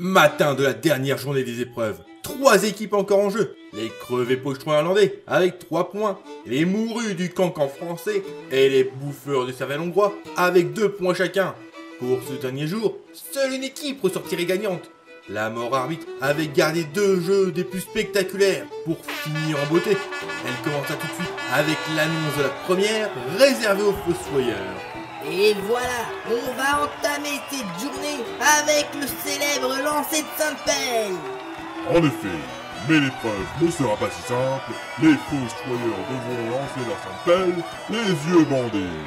Matin de la dernière journée des épreuves. 3 équipes encore en jeu. Les crevés pochetrons irlandais avec 3 points. Les mourus du cancan français et les bouffeurs du cervelle hongrois avec 2 points chacun. Pour ce dernier jour, seule une équipe ressortirait gagnante. La mort arbitre avait gardé 2 jeux des plus spectaculaires pour finir en beauté. Elle commença tout de suite avec l'annonce de la première réservée aux fossoyeurs. Et voilà, on va entamer cette journée avec le célèbre lancer de Sainte-Pelle. En effet, mais l'épreuve ne sera pas si simple. Les fossoyeurs devront lancer leur Sainte-Pelle, les yeux bandés.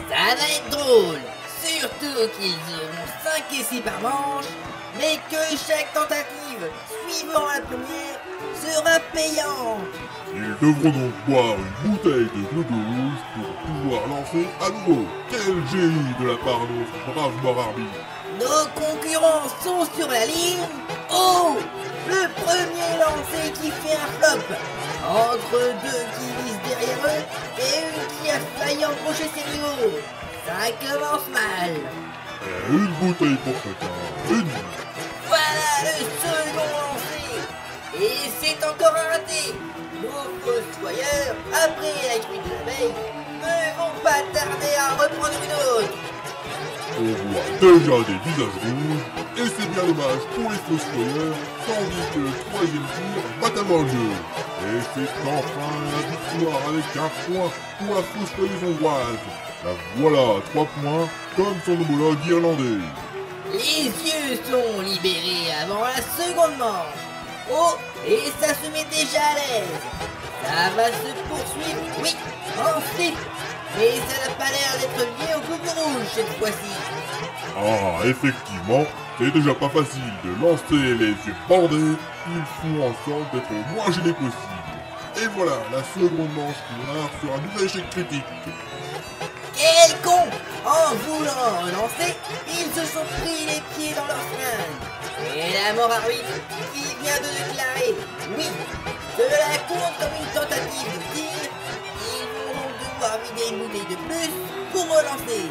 Ça va être drôle, surtout qu'ils auront 5 essais par manche, mais que chaque tentative, suivant la première, sera payante. Ils devront donc boire une bouteille de Glogo rouge pour pouvoir lancer à nouveau. Quel génie de la part de notre brave mort arbitre. Nos concurrents sont sur la ligne. Oh, le premier lancé qui fait un flop. Entre 2 qui visent derrière eux et une qui a failli empocher ses rivaux. Ça commence mal. Et une bouteille pour chacun. Une. Voilà le second lancé. Et c'est encore un raté. Nos fossoyeurs, après la cuite de la veille, ne vont pas tarder à reprendre une autre. On voit déjà des visages rouges, et c'est bien dommage pour les fossoyeurs, tandis que le troisième tir bat avant le jeu. Et c'est enfin la victoire avec un point pour la fossoyeuse hongroise. La voilà, 3 points, comme son homologue irlandais. Les yeux sont libérés avant la seconde manche. Oh, et ça se met déjà à l'aise. Ça va se poursuivre, oui, en slip. Mais ça n'a pas l'air d'être lié au Glogo rouge cette fois-ci. Ah, effectivement, c'est déjà pas facile de lancer les yeux bandés. Ils font en sorte d'être le moins gênés possible. Et voilà, la seconde manche noire sur un nouvel échec critique. Quel con! En voulant relancer, ils se sont pris les pieds dans leur fringue. Et la mort arbitre qui vient de déclarer, oui, cela compte comme une tentative de tir. Ils vont donc devoir vider une bouteille de plus pour relancer.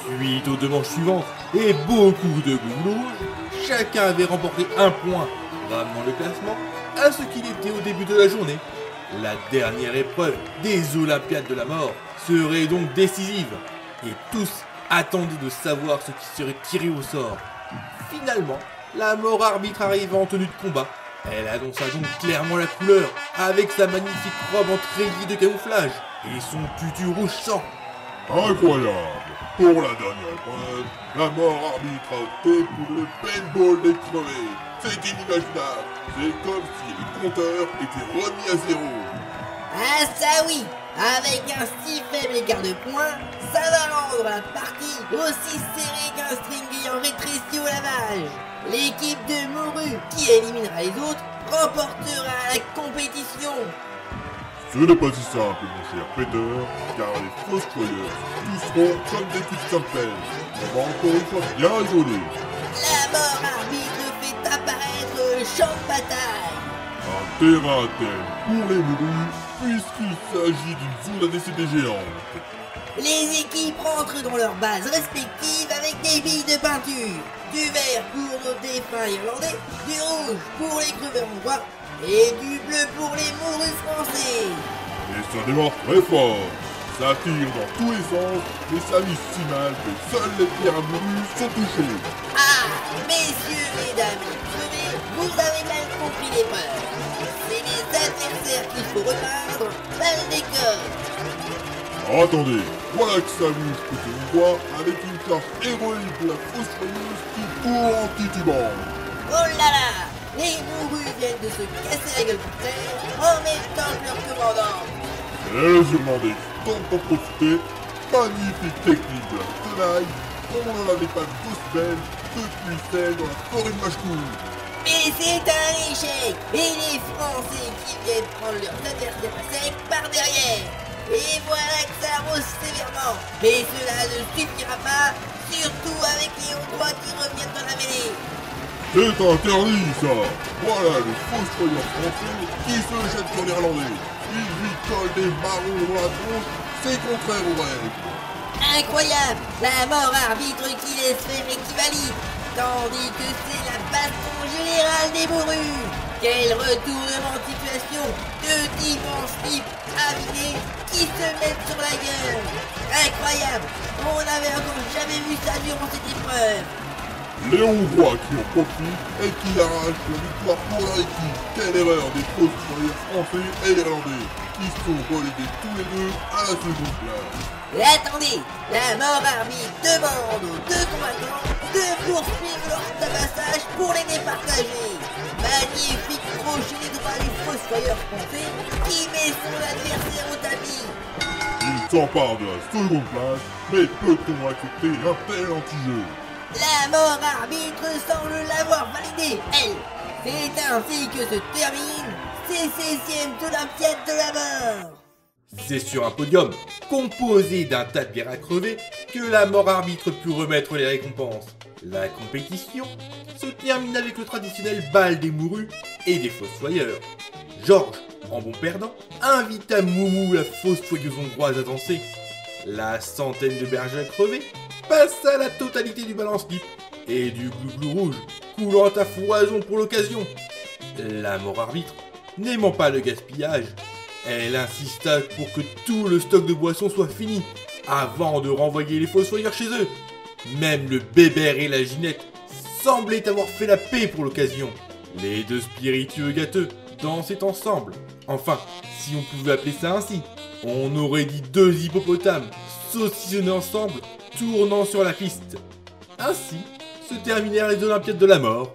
Suite aux 2 manches suivantes et beaucoup de Glogo rouge, chacun avait remporté 1 point, ramenant le classement à ce qu'il était au début de la journée. La dernière épreuve des Olympiades de la mort serait donc décisive, et tous attendaient de savoir ce qui serait tiré au sort. Finalement, la mort arbitre arriva en tenue de combat. Elle annonça donc clairement la couleur, avec sa magnifique robe en treillis de camouflage, et son tutu rouge sang. Incroyable! Pour la dernière épreuve, la mort arbitre a opté pour le paintball des crevés. C'est inimaginable. C'est comme si le compteur était remis à 0. Ah ça oui, avec un si faible écart de points, ça va rendre la partie aussi serrée qu'un string ayant rétréci au lavage. L'équipe de Mouru, qui éliminera les autres, remportera la compétition. Ce n'est pas si simple, mon cher Peter, car les fossoyeurs tousseront comme des petites Sainte-Pelle. On va encore une fois bien rigoler. La mort arbitre fait apparaître le champ de bataille. Un terrain à thème pour les mourus, puisqu'il s'agit d'une zone à décéder géante. Les équipes rentrent dans leurs bases respectives avec des billes de peinture. Du vert pour nos défunts irlandais, du rouge pour les crevés hongrois et du bleu pour les mourus français. Et ça démarre très fort. Ça tire dans tous les sens, mais ça mise si mal que seuls les pierres mourus sont touchés. Ah, messieurs, mesdames et crevés, vous avez mal compris l'épreuve. C'est les adversaires qu'il faut repeindre, pas le décor. Attendez, voilà que ça bouge côté hongrois avec une charge héroïque de la fossoyeuse qui court en titubant. Oh là là, les mourus viennent de se casser la gueule par terre en même temps que leur commandant. Et les Irlandais tentent d'en profiter. Magnifique technique de la tenaille, comme on n'en avait pas vu d'aussi belle depuis celle dans la forêt de Machecoul. Mais c'est un échec. Et les Français qui viennent prendre leurs adversaires à sec par derrière. Et voilà que ça arrose sévèrement. Mais cela ne suffira pas, surtout avec les Hongrois qui reviennent dans la mêlée. C'est interdit ça. Voilà le fossoyeur français qui se jette sur l'Irlandais. Il lui colle des marrons dans la tronche, c'est contraire aux règles. Incroyable, la mort arbitre qui laisse faire et qui valide, tandis que c'est la des mourus. Quel retournement de situation. Deux immenses types avidés qui se mettent sur la gueule. Incroyable. On n'avait encore jamais vu ça durant cette épreuve. Les Hongrois qui en profitent et qui arrachent la victoire pour leur équipe. Quelle erreur des fossoyeurs français et irlandais qui sont relégués tous les deux à la seconde place. Et attendez, la mort arbitre demande aux deux combattants de poursuivre leur tabassage pour les départager. Magnifique crochet des droits du fossoyeur français qui met son adversaire au tapis. Il s'empare de la seconde place, mais peut-on accepter un tel anti-jeu? La mort arbitre semble l'avoir validé, elle. C'est ainsi que se termine ces 16e Olympiades de la mort. C'est sur un podium composé d'un tas de bières à crever que la mort arbitre put remettre les récompenses. La compétition se termine avec le traditionnel bal des mourus et des fossoyeurs. Georges, en bon perdant, invita Moumou, la fossoyeuse hongroise, à danser. La centaine de bergers à crever passa la totalité du balance-pipe et du glouglou rouge coulant à foison pour l'occasion. La mort arbitre, n'aimant pas le gaspillage, elle insista pour que tout le stock de boissons soit fini avant de renvoyer les fossoyeurs chez eux. Même le Bébert et la Ginette semblaient avoir fait la paix pour l'occasion. Les deux spiritueux gâteux dansaient ensemble. Enfin, si on pouvait appeler ça ainsi. On aurait dit deux hippopotames saucissonnés ensemble, tournant sur la piste. Ainsi se terminèrent les Olympiades de la mort.